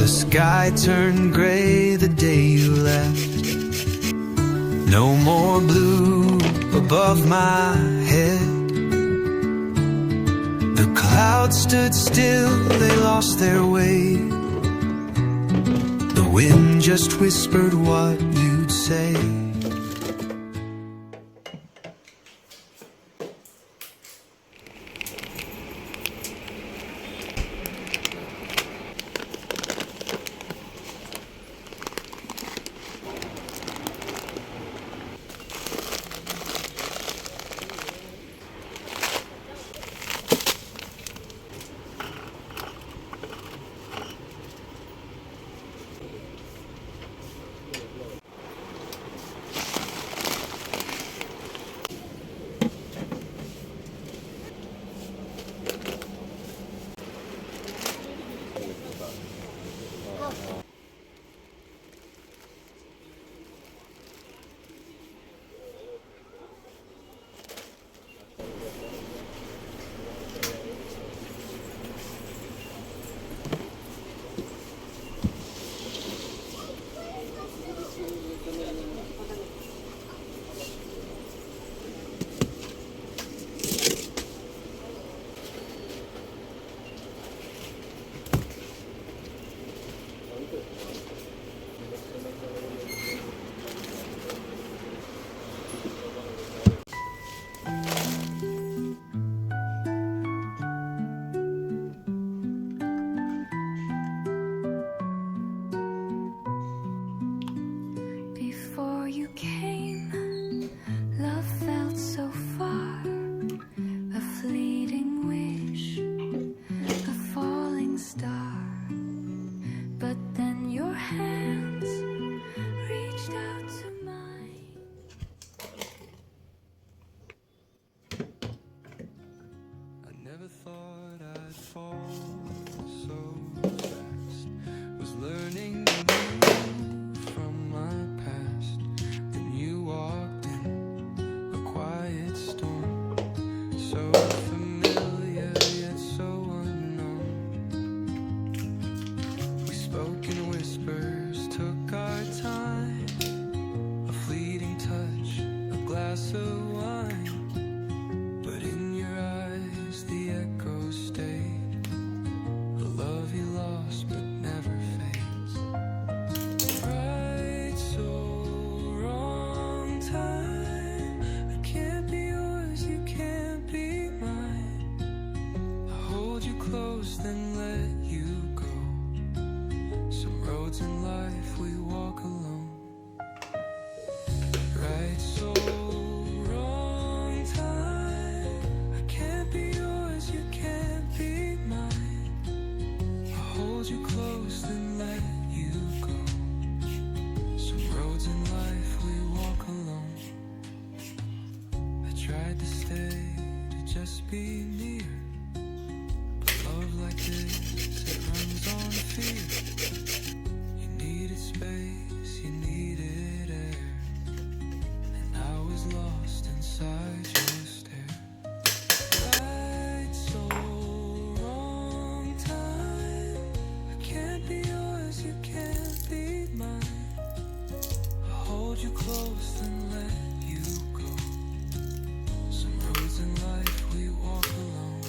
The sky turned gray the day you left. No more blue above my head. The clouds stood still, they lost their way. The wind just whispered what you'd say. Before you came, love felt so far, a fleeting wish, a falling star. But then your hands reached out to mine. I never thought I'd fall so fast. Was learning to move from my past. Then you walked in a quiet storm, so familiar yet so unknown. We spoke in whispers, took our time, a fleeting touch, a glass of wine. But in your eyes the echo stayed, the love you lost but never fades. Right soul, wrong time. I can't be yours, you can't be mine. I hold you close, then let you go. Some roads in life we walk alone. Right soul, wrong time. I can't be yours, you can't be mine. I hold you close, then let you go. Some roads in life we walk alone. I tried to stay, to just be near, but love like this, it runs on fear. You needed space, you needed air, and I was lost inside your stare. Right soul, wrong time. I can't be yours, you can't be mine. I hold you close, then let you go. Some roads in life we walk alone.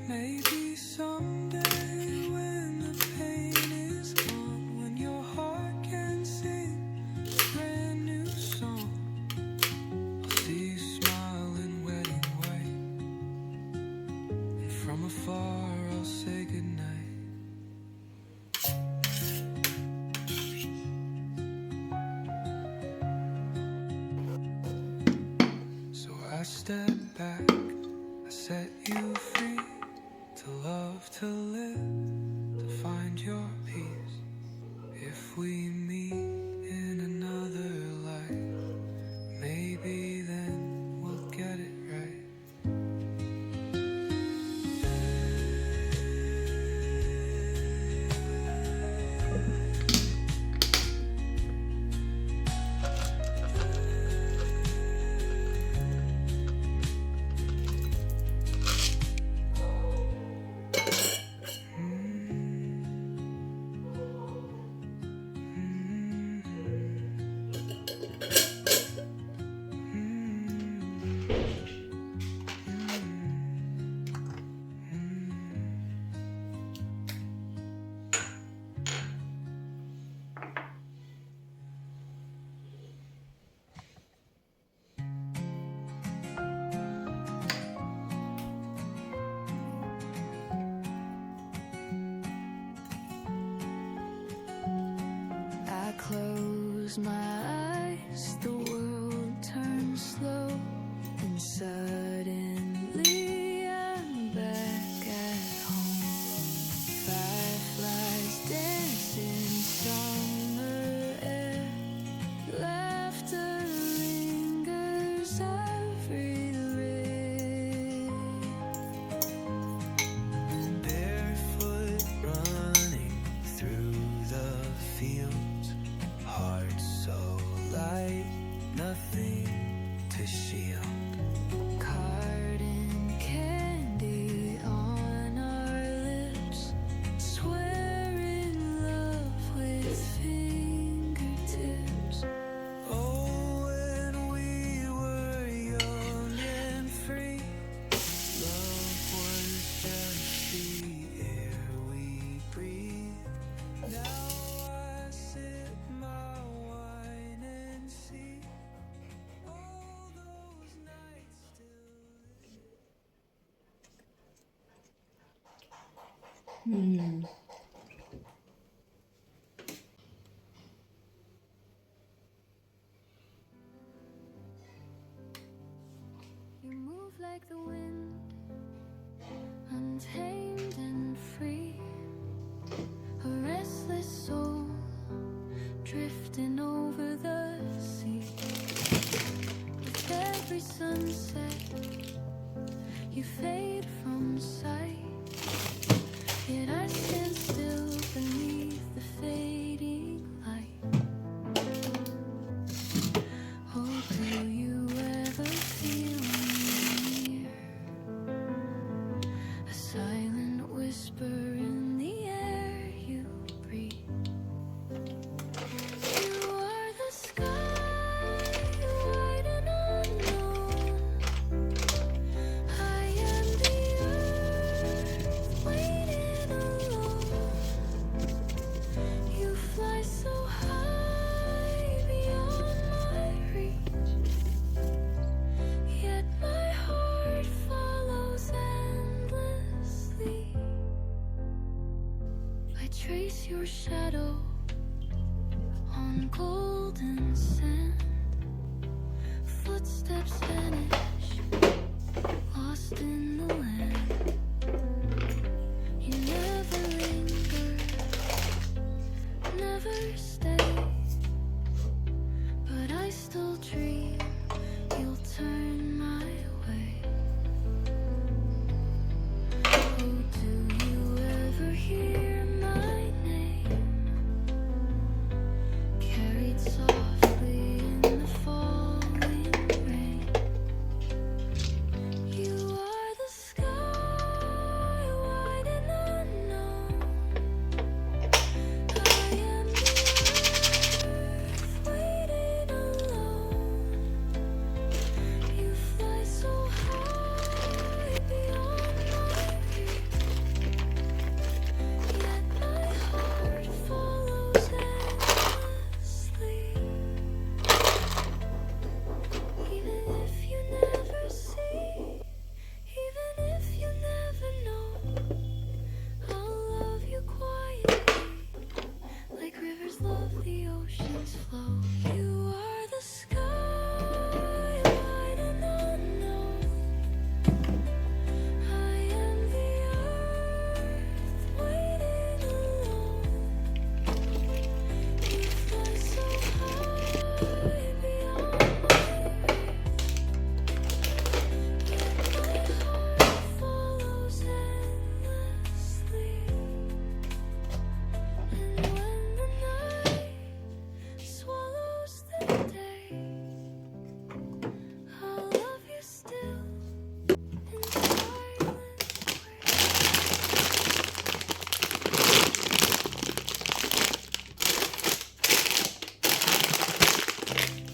Maybe someday when the pain is gone, when your heart can sing a brand new song, I'll see you smile in wedding white, and from afar I'll say goodnight. So I step back, I set you free, to love, to live, to find your peace. If we meet in another life, maybe then we'll get it right. close my eyes, the world turns slow, and suddenly I'm back at home. Fireflies dance in summer air, laughter lingers everywhere. Barefoot running through the fields, heart so light, nothing to shield. Carton candy on our lips, swearing love with fingertips. Oh, when we were young and free, love was just the air we breathe. Now I sip my wine and see all those nights still. You move like the wind, untamed and free, a restless soul drifting over the sea. With every sunset, you fade from sight, yet I stand still beneath the fading light. Oh, do you ever feel near? A silent whisper in the air you breathe. You are the sky, wide and unknown. I am the earth, waiting alone. You fly so high beyond my reach, yet my heart follows endlessly. I trace your shadow on golden sand. Footsteps vanish, lost in the land. You never linger, never stay, but I still dream you'll turn my way. Oh, do you ever hear my name, carried softly in the falling rain? You are the sky, wide and unknown. I am the earth, waiting alone. You fly so high beyond my reach, yet my heart follows endlessly. Even if you never see, even if you never know, I'll love you quietly, like rivers love the ocean's flow. You are the sky, wide and unknown. I am the earth, waiting alone. You fly so high beyond my reach, yet my heart follows endlessly. And when the night swallows the day, I'll love you still in silent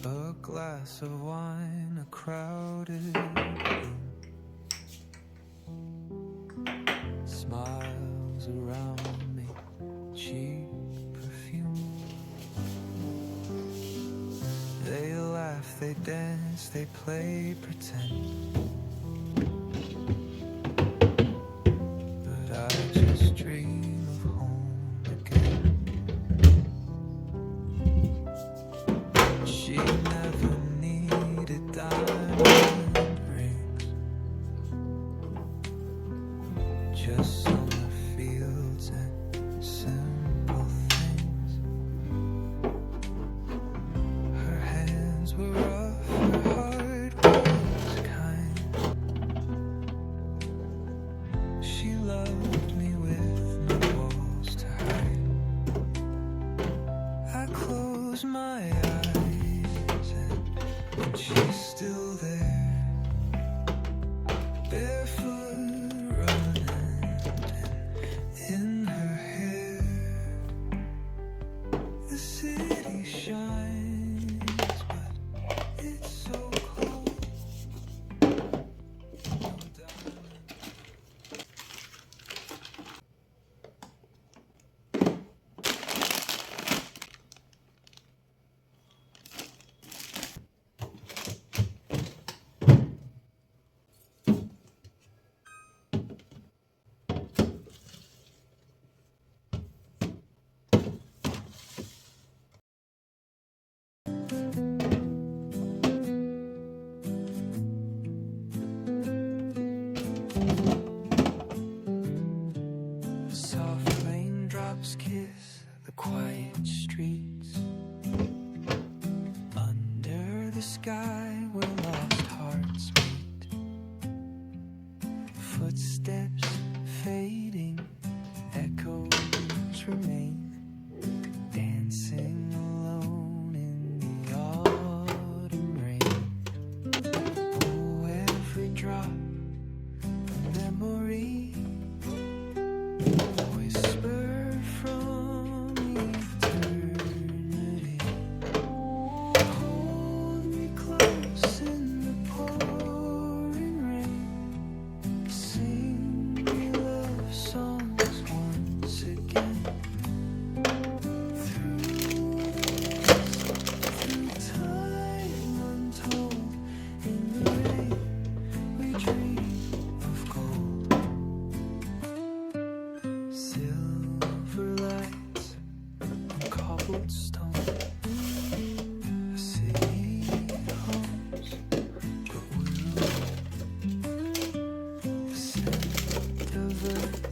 A glass of wine, a crowded room, smiles around me, cheap perfume. They laugh, they dance, they play pretend, but I just dream of home again. just summer fields and simple things. Her hands were rough, her heart was kind. She loved me with no walls to hide. I close my eyes and she's still there, barefoot running in her hair. The city shines, but it's so cold. No diamond. Soft raindrops kiss the quiet streets. Under the sky where lost hearts meet. Footsteps fading, echoes remain. Dancing alone in the autumn rain. Oh, every drop of memory, whisper from eternity. Hold me close in the pouring rain. Sing me love songs once again. Through time untold, in the rain we dream of gold. Silver lights on cobblestone. A city hums, but we're alone. The scent of earth,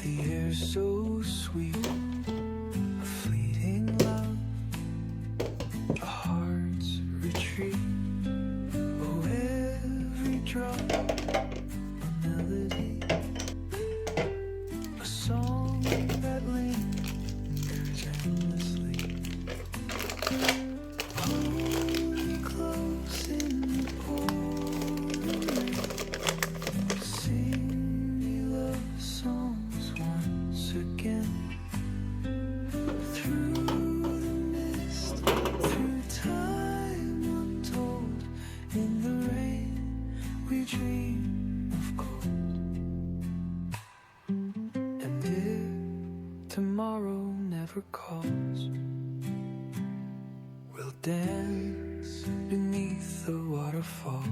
the air so sweet. A fleeting love, a heart's retreat. Oh, every drop, a melody, a song that lingers endlessly. Hold me close in the pouring rain. Sing me love songs once again. Through the mist, through time untold, in the rain we dream of gold. And if tomorrow never calls, we'll dance beneath the waterfall.